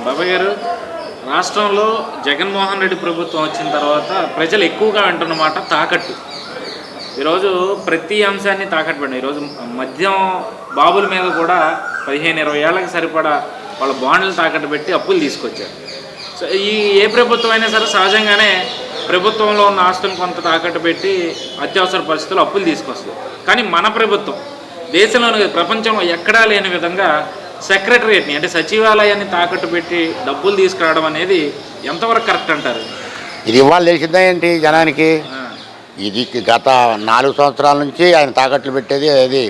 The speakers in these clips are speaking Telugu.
బాబాయ్ గారు, రాష్ట్రంలో జగన్మోహన్ రెడ్డి ప్రభుత్వం వచ్చిన తర్వాత ప్రజలు ఎక్కువగా వింటున్న మాట తాకట్టు. ఈరోజు ప్రతి అంశాన్ని తాకట్టు పెట్టారు. ఈరోజు మద్యం బాబుల మీద కూడా 15-20 ఏళ్ళకి సరిపడా వాళ్ళ బాండ్లు తాకట్టు పెట్టి అప్పులు తీసుకొచ్చారు. సో ఏ ప్రభుత్వం అయినా సరే సహజంగానే ప్రభుత్వంలో ఉన్న ఆస్తులను కొంత తాకట్టు పెట్టి అత్యవసర పరిస్థితుల్లో అప్పులు తీసుకొస్తుంది. కానీ మన ప్రభుత్వం దేశంలోని ప్రపంచంలో ఎక్కడా లేని విధంగా సెక్రటరియట్ని అంటే సచివాలయాన్ని తాకట్టు పెట్టి డబ్బులు తీసుకురావడం అనేది ఎంతవరకు కరెక్ట్ అంటారు? ఇది ఇవాళ తెలిసిందా ఏంటి జనానికి? ఇది గత 4 సంవత్సరాల నుంచి ఆయన తాకట్లు పెట్టేది అది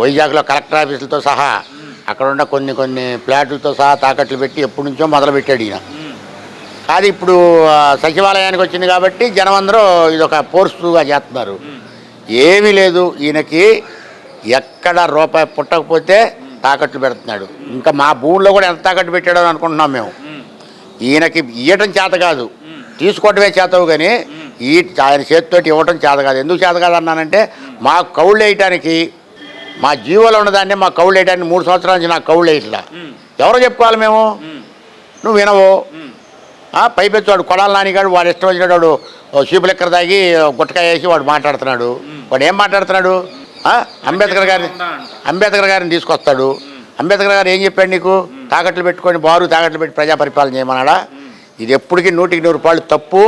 వైజాగ్లో కలెక్టర్ ఆఫీసులతో సహా అక్కడ ఉన్న కొన్ని ఫ్లాట్లతో సహా తాకట్లు పెట్టి ఎప్పటి నుంచో మొదలుపెట్టాడు ఈయన. అది ఇప్పుడు సచివాలయానికి వచ్చింది కాబట్టి జనం అందరూ ఇదొక ఫోర్స్గా చేస్తున్నారు. ఏమీ లేదు, ఈయనకి ఎక్కడ రూపాయి పుట్టకపోతే తాకట్లు పెడుతున్నాడు. ఇంకా మా భూముల్లో కూడా ఎంత తాకట్టు పెట్టాడో అనుకుంటున్నాం మేము. ఈయనకి ఇవ్వటం చేత కాదు, తీసుకోవటమే చేతవు, కానీ ఆయన చేతితోటి ఇవ్వటం చేత కాదు. ఎందుకు చేత కాదు అన్నానంటే, మా కౌళ్ళు వేయటానికి, మా జీవోలో ఉన్నదాన్ని మా కౌళ్ళు వేయడానికి 3 సంవత్సరాల నుంచి నాకు కౌళ్ళు వేయట్లా. ఎవరో చెప్పుకోవాలి మేము? నువ్వు వినవు. పైపెచ్చి వాడు కొడాల నానిగాడు వాడు ఇష్టం వచ్చినట్టు వాడు చీపు లెక్కర తాగి గుట్టకాయ వేసి వాడు మాట్లాడుతున్నాడు. వాడు ఏం మాట్లాడుతున్నాడు? అంబేద్కర్ గారిని తీసుకొస్తాడు. అంబేద్కర్ గారు ఏం చెప్పాడు నీకు? తాకట్లు పెట్టుకొని తాకట్లు పెట్టి ప్రజా పరిపాలన చేయమన్నాడా? ఇది ఎప్పటికీ 100కి 100 రూపాయలు తప్పు.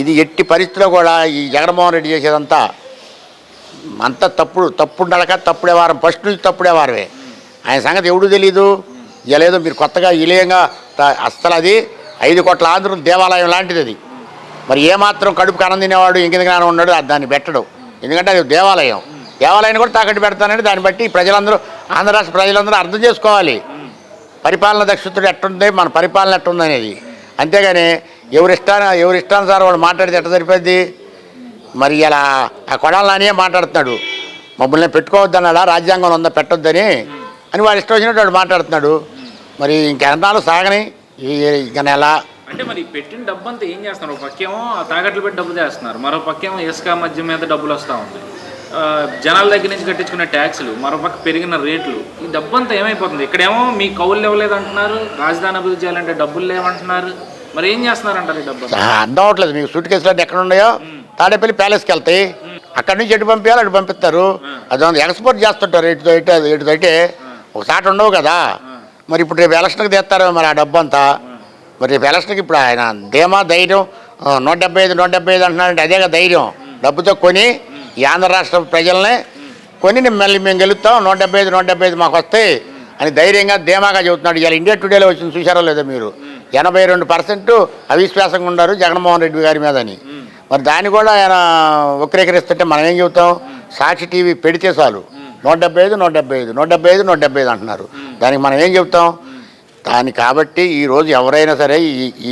ఇది ఎట్టి పరిస్థితిలో కూడా ఈ జగన్మోహన్ రెడ్డి చేసేదంతా అంతా తప్పుడు నడక, తప్పుడే వారం, ఫస్ట్ నుంచి తప్పుడే వారమే. ఆయన సంగతి ఎవడూ తెలీదు. ఇలాదో మీరు కొత్తగా ఇలేయంగా అస్సలు అది 5 కోట్ల ఆంధ్రుల దేవాలయం లాంటిది అది. మరి ఏమాత్రం కడుపుకి అన్నం తినేవాడు ఇంకెందుకైనా ఉన్నాడు దాన్ని పెట్టడు. ఎందుకంటే అది దేవాలయాన్ని కూడా తాకట్టు పెడతానని దాన్ని బట్టి ప్రజలందరూ, ఆంధ్ర రాష్ట్ర ప్రజలందరూ అర్థం చేసుకోవాలి పరిపాలన దక్షతుడు ఎట్టుంది, మన పరిపాలన ఎట్టుంది అనేది. అంతేగాని ఎవరిష్టానుసారం వాడు మాట్లాడితే ఎట్ట సరిపోద్ది? మరి ఇలా ఆ కొడాల నానియే మాట్లాడుతున్నాడు, మమ్మల్ని పెట్టుకోవద్దన్నాడా, రాజ్యాంగంలో ఉందా పెట్టొద్దని అని వాడు ఇష్టం వచ్చినట్టు వాడు మాట్లాడుతున్నాడు. మరి ఇంకెన్నాళ్ళు సాగని ఇక నెల అంటే మరి పెట్టిన డబ్బు అంతా ఏం చేస్తున్నారు? ఒక పక్కేమో తాకట్లు పెట్టి డబ్బులు చేస్తున్నారు, మరో పక్కేమో ఇసుక మద్యం మీద డబ్బులు వస్తూ ఉంటాయి, జనాల దగ్గర నుంచి కట్టించుకునే ట్యాక్సులు, మరోపక్క పెరిగిన రేట్లు, ఈ డబ్బు అంతా ఏమైపోతుంది? ఇక్కడేమో మీ కౌలు ఇవ్వలేదు అంటున్నారు, రాజధాని అభివృద్ధి చేయాలంటే డబ్బులు లేవంటున్నారు. మరి ఏం చేస్తున్నారంటారు ఈ డబ్బు? అర్థం అవట్లేదు. మీకు సూట్ కేసులు ఎక్కడ ఉన్నాయో తాడేపల్లి ప్యాలెస్కి వెళ్తాయి, అక్కడి నుంచి ఎటు పంపించాలి అటు పంపిస్తారు. అది ఎక్స్పోర్ట్ చేస్తుంటారు ఎటు అయితే ఒకసారి ఉండవు కదా. మరి ఇప్పుడు రేపు ఎలక్షన్కి తెస్తారు మరి ఆ డబ్బు అంతా. మరి రేపు ఎలక్షన్కి ఇప్పుడు ఆయన ధీమా ధైర్యం 175 అంటున్నారంటే అదేగా ధైర్యం. డబ్బుతో కొని ఈ ఆంధ్ర రాష్ట్ర ప్రజల్ని కొని మళ్ళీ మేము గెలుస్తాం, 175 మాకు వస్తాయి అని ధైర్యంగా ధీమాగా చెబుతున్నాడు. ఇలా ఇండియా టుడేలో వచ్చింది, చూశారో లేదో మీరు? 82% అవిశ్వాసంగా ఉన్నారు జగన్మోహన్ రెడ్డి గారి మీద అని. మరి దాన్ని కూడా ఆయన వక్రీకరిస్తుంటే మనం ఏం చెబుతాం? సాక్షి టీవీ పెడితే చాలు 175 అంటున్నారు. దానికి మనం ఏం చెబుతాం? కాబట్టి ఈరోజు ఎవరైనా సరే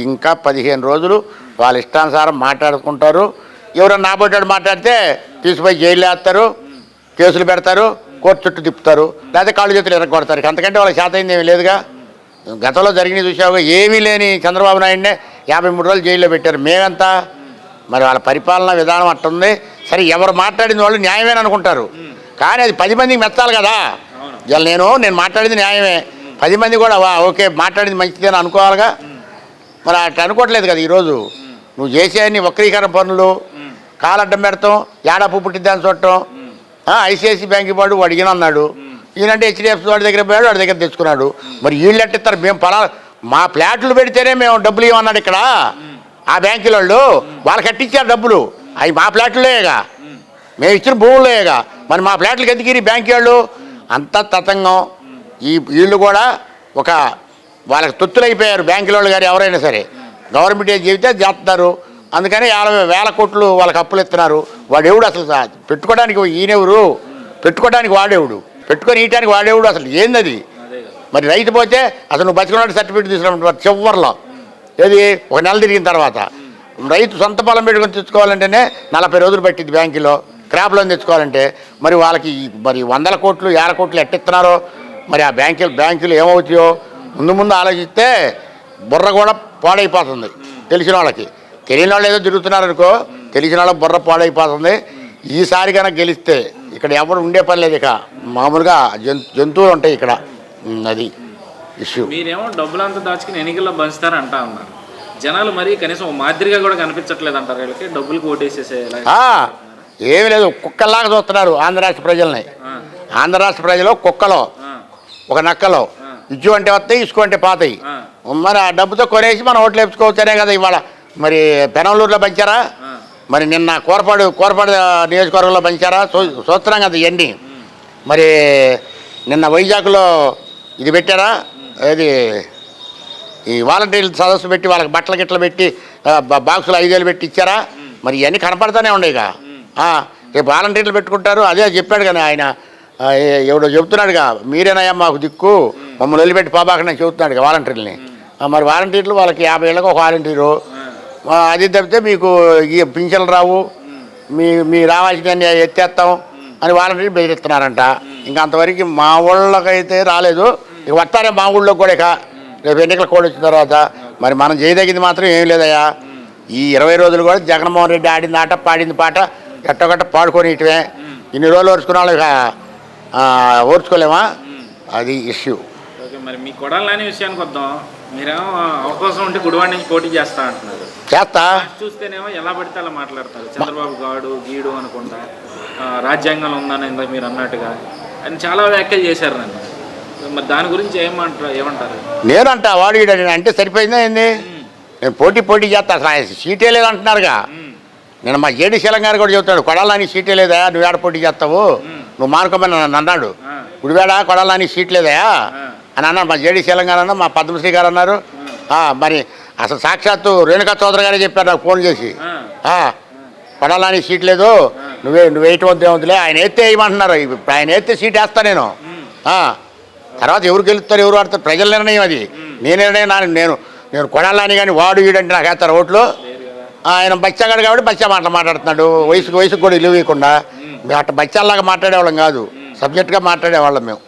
ఇంకా 15 రోజులు వాళ్ళ ఇష్టానుసారం మాట్లాడుకుంటారు. ఎవరైనా నాబోటాడు మాట్లాడితే తీసుకుపోయి జైలు వేస్తారు, కేసులు పెడతారు, కోర్టు చుట్టూ తిప్పుతారు, లేకపోతే కాళ్ళు చేతులు ఎరగొడతారు. అంతకంటే వాళ్ళకి చేత అయింది ఏమీ లేదుగా. గతంలో జరిగిన చూసావుగా, ఏమీ లేని చంద్రబాబు నాయుడినే 53 రోజులు జైల్లో పెట్టారు. మేమంతా మరి వాళ్ళ పరిపాలనా విధానం అట్టుంది. సరే, ఎవరు మాట్లాడిన వాళ్ళు న్యాయమేనని అనుకుంటారు, కానీ అది 10 మందికి మెచ్చాలి కదా. ఇలా నేను మాట్లాడింది న్యాయమే, 10 మంది కూడా ఓకే మాట్లాడింది మంచిదని అనుకోవాలిగా. మరి అట్లా అనుకోవట్లేదు కదా. ఈరోజు నువ్వు చేసేయన్ని వక్రీకరణ పనులు, కాలడ్డం పెడతాం, ఏడాపు పుట్టిద్దాన్ని చూడటం. ఐసిఐసి బ్యాంక్ వాడు అడిగిన అన్నాడు, ఈయనంటే హెచ్డిఎఫ్సి వాడి దగ్గర పోయాడు, వాడి దగ్గర తెచ్చుకున్నాడు. మరి వీళ్ళు ఎట్టిస్తారు? మేము మా ఫ్లాట్లు పెడితేనే మేము డబ్బులు ఇవ్వన్నాడు ఇక్కడ ఆ బ్యాంకుల వాళ్ళు కట్టించారు డబ్బులు. అవి మా ఫ్లాట్లోయేగా, మేము ఇచ్చిన భూముల్లోయేగా. మరి మా ఫ్లాట్లకి ఎందుకు బ్యాంకు వాళ్ళు? అంతా తతంగం. వీళ్ళు కూడా వాళ్ళకి తొత్తులు అయిపోయారు బ్యాంకుల వాళ్ళు గారు. ఎవరైనా సరే గవర్నమెంట్ ఏం చెబితే చేస్తున్నారు. అందుకని 50,000 కోట్లు వాళ్ళకి అప్పులు ఇస్తున్నారు. వాడెవడు అసలు? పెట్టుకోవడానికి ఈయనెవరు? పెట్టుకోవడానికి వాడేవుడు? పెట్టుకొని ఈయటానికి వాడేవుడు? అసలు ఏందది? మరి రైతు పోతే అసలు నువ్వు బతికున్నాడు సర్టిఫికేట్ తీసుకున్నావు చివరిలో, ఏది ఒక నెల తిరిగిన తర్వాత. రైతు సొంత పొలం పెట్టుకొని తెచ్చుకోవాలంటేనే 40 రోజులు పట్టింది బ్యాంకులో. క్రాప్ లోన్ తెచ్చుకోవాలంటే మరి వాళ్ళకి మరి 100 కోట్లు 50 కోట్లు ఎట్టిస్తున్నారో మరి ఆ బ్యాంకులు ఏమవుతాయో ముందు ఆలోచిస్తే బుర్ర కూడా పాడైపోతుంది. తెలిసిన వాళ్ళకి, తెలియని వాళ్ళు ఏదో తిరుగుతున్నారనుకో, తెలిసిన వాళ్ళకి బుర్ర పాడైపోతుంది. ఈసారి కనుక గెలిస్తే ఇక్కడ ఎవరు ఉండే పని లేదు. ఇక మామూలుగా జంతువులు ఉంటాయి ఇక్కడ. అది ఇష్యూ. మీరేమో డబ్బులంతా దాచుకుని ఎన్నికల్లో పంచుతారంటా ఉన్నారు. జనాలు మరి కనీసం ఓ మాదిరిగా కూడా కనిపించట్లేదు అంటారు వీళ్ళకి, డబ్బులకు ఓటేసేసే. ఏమీ లేదు, కుక్కల్లాగా చూస్తున్నారు ఆంధ్ర రాష్ట్ర ప్రజల్ని. ఆంధ్ర రాష్ట్ర ప్రజలు కుక్కలో ఒక నక్కలో ఇచ్చు అంటే వస్తాయి, ఇసుకు అంటే పోతాయి. మరి ఆ డబ్బుతో కొనేసి మనం ఓట్లు వేసుకోవచ్చనే కదా ఇవాళ. మరి పెనమలూరులో పంచారా, మరి నిన్న కోరపాడు నియోజకవర్గంలో పంచారా, చూస్తున్నాం కదా ఇవన్నీ. మరి నిన్న వైజాగ్లో ఇది పెట్టారా, ఏది ఈ వాలంటీర్లు సదస్సు పెట్టి వాళ్ళకి బట్టల గిట్ల పెట్టి బాక్సులు 5,000 పెట్టి ఇచ్చారా. మరి ఇవన్నీ కనపడతానే ఉండేగా. రేపు వాలంటీర్లు పెట్టుకుంటారు. అదే చెప్పాడు కానీ ఆయన, ఎవడో చెబుతున్నాడుగా, మీరేనయ్యా మాకు దిక్కు, మమ్మల్ని వదిలిపెట్టి పోబాకని చెబుతున్నాడుగా వాలంటీర్లని. మరి వాలంటీర్లు వాళ్ళకి 50 ఏళ్ళకి ఒక వాలంటీరు, అది తప్పితే మీకు ఈ పింఛన్లు రావు, మీ రావాల్సిన ఎత్తేస్తాం అని వాలంటీర్లు బెదిరిస్తున్నారంట. ఇంకా అంతవరకు మా ఊళ్ళకైతే రాలేదు, ఇక వస్తారే మా ఊళ్ళో కూడా. ఇక రేపు ఎన్నికల కోడ్ వచ్చిన తర్వాత మరి మనం చేయదగింది మాత్రం ఏం లేదయ్యా. ఈ 20 రోజులు కూడా జగన్మోహన్ రెడ్డి ఆడింది ఆట, పాడింది పాట, ఎట్టగట్ట పాడుకొని ఇటువే. ఇన్ని రోజులు ఓర్చుకున్న వాళ్ళు ఇక ఓర్చుకోలేమా, అది ఇష్యూ. ఓకే, మరి మీ కొడాలని విషయానికి వద్దాం. మీరేమో అవకాశం ఉంటే గుడివాడ నుంచి పోటీ చేస్తా అంటున్నారు. చేస్తా చూస్తేనేమో ఎలా పడితే అలా మాట్లాడతారు. చంద్రబాబు గాడు గీడు అనుకుంటా, రాజ్యాంగంలో ఉందని ఇందాక మీరు అన్నట్టుగా అని చాలా వ్యాఖ్యలు చేశారు నన్ను. మరి దాని గురించి ఏమంటారు? నేనంట వాడు అంటే సరిపోయిందా ఏంది? నేను పోటీ చేస్తా, అసలు సీటే లేదంటున్నారుగా. నేను మా జేడీ శీలం గారు కూడా చెబుతాడు, కొడాలని సీటే లేదా, నువ్వు ఏడ పోటీ చేస్తావు, నువ్వు మానుకోమని నన్ను అన్నాడు. గుడివాడ కొడాలని సీట్ లేదయా అని అన్నాడు మా జేడీ శీలం గారు అన్న, మా పద్మశ్రీ గారు అన్నారు. మరి అసలు సాక్షాత్తు రేణుకా చౌదరి గారే చెప్పారు నాకు ఫోన్ చేసి, కొడాలని సీట్ లేదు, నువ్వు వేయటం వద్దులే, ఆయన ఎత్తే వేయమంటున్నారు. ఇప్పుడు ఆయన ఎత్తే సీట్ వేస్తా నేను. తర్వాత ఎవరు గెలుస్తారు ఎవరు ఆడతారు ప్రజల నిర్ణయం, అది నేను నిర్ణయం. నేను కొడాలని కానీ వాడు వీడంటే నాకు వేస్తారు ఓట్లు. ఆయన బచ్చాగాడు కాబట్టి బచ్చా మాట్లాడుతున్నాడు, వయసుకు కూడా ఇల్లు వేయకుండా. మేము అట్లా బచ్చాలాగా మాట్లాడేవాళ్ళం కాదు, సబ్జెక్ట్గా మాట్లాడేవాళ్ళం మేము.